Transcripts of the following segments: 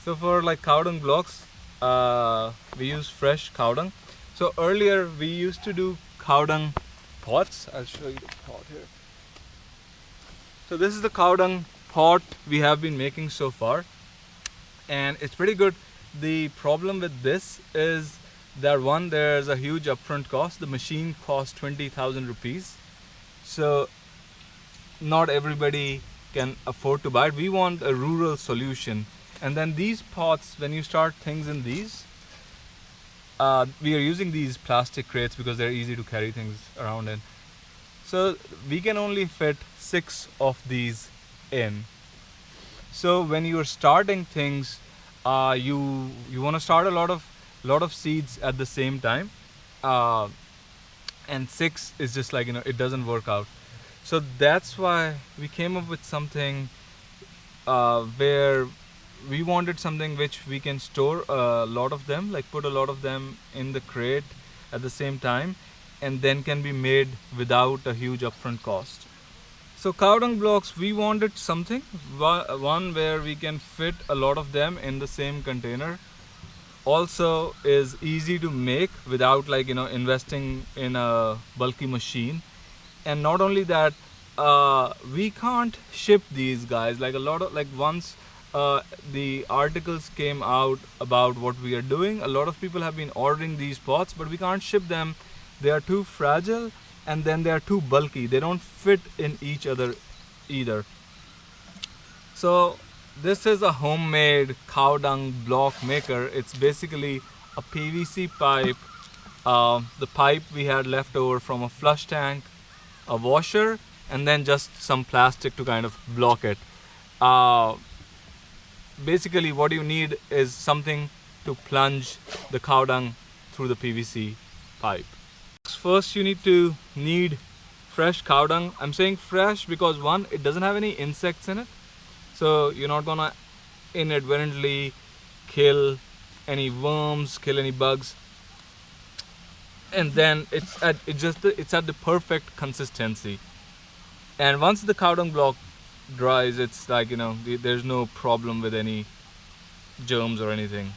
So for like cow dung blocks, we use fresh cow dung. So earlier we used to do cow dung pots. I'll show you the pot here. So this is the cow dung pot we have been making so far, and it's pretty good. The problem with this is that one, there's a huge upfront cost. The machine costs 20,000 rupees. So not everybody can afford to buy it. We want a rural solution. And then these pots, when you start things in these, we are using these plastic crates because they're easy to carry things around in. So we can only fit 6 of these in. So when you are starting things, you want to start a lot of seeds at the same time, and 6 is just like, it doesn't work out. So that's why we came up with something where we wanted something which we can store a lot of them, like put a lot of them in the crate at the same time, and then can be made without a huge upfront cost. So cow dung blocks, we wanted something, one where we can fit a lot of them in the same container. Also is easy to make without investing in a bulky machine. And not only that, we can't ship these guys. Once the articles came out about what we are doing, a lot of people have been ordering these pots, but we can't ship them. They are too fragile, and then they are too bulky. They don't fit in each other either. So this is a homemade cow dung block maker. It's basically a PVC pipe. The pipe we had left over from a flush tank, a washer, and then just some plastic to kind of block it. Basically what you need is something to plunge the cow dung through the PVC pipe. First you need fresh cow dung. I'm saying fresh because one, it doesn't have any insects in it, so you're not gonna inadvertently kill any worms, kill any bugs. And then it's at the perfect consistency. And once the cow dung block dries, it's like, there's no problem with any germs or anything,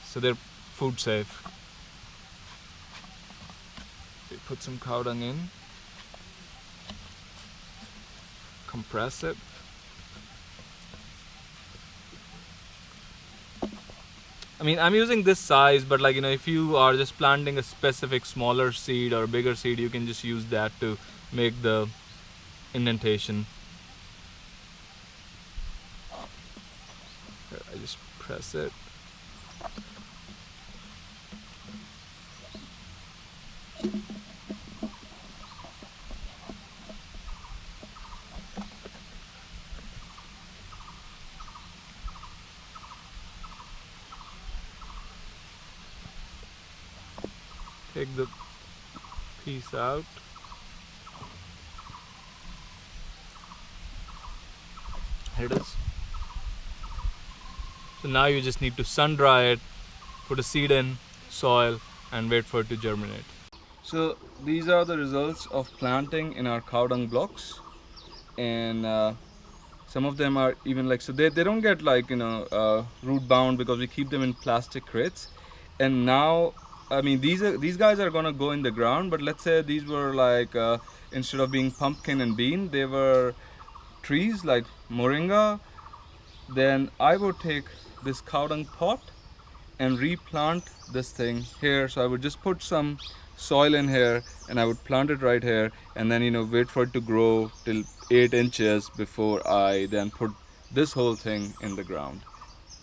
so they're food safe. We put some cow dung in, compress it. I mean, I'm using this size, but if you are just planting a specific smaller seed or bigger seed, you can just use that to make the indentation. Here, I just press it. Take the piece out. Here it is. So now you just need to sun dry it, put a seed in, soil, and wait for it to germinate. So these are the results of planting in our cow dung blocks, and some of them are even so they don't get root bound because we keep them in plastic crates. And now, I mean, these guys are gonna go in the ground, but let's say these were instead of being pumpkin and bean, they were trees like moringa. Then I would take this cow dung pot and replant this thing here. So I would just put some soil in here and I would plant it right here, and then wait for it to grow till 8 inches before I then put this whole thing in the ground.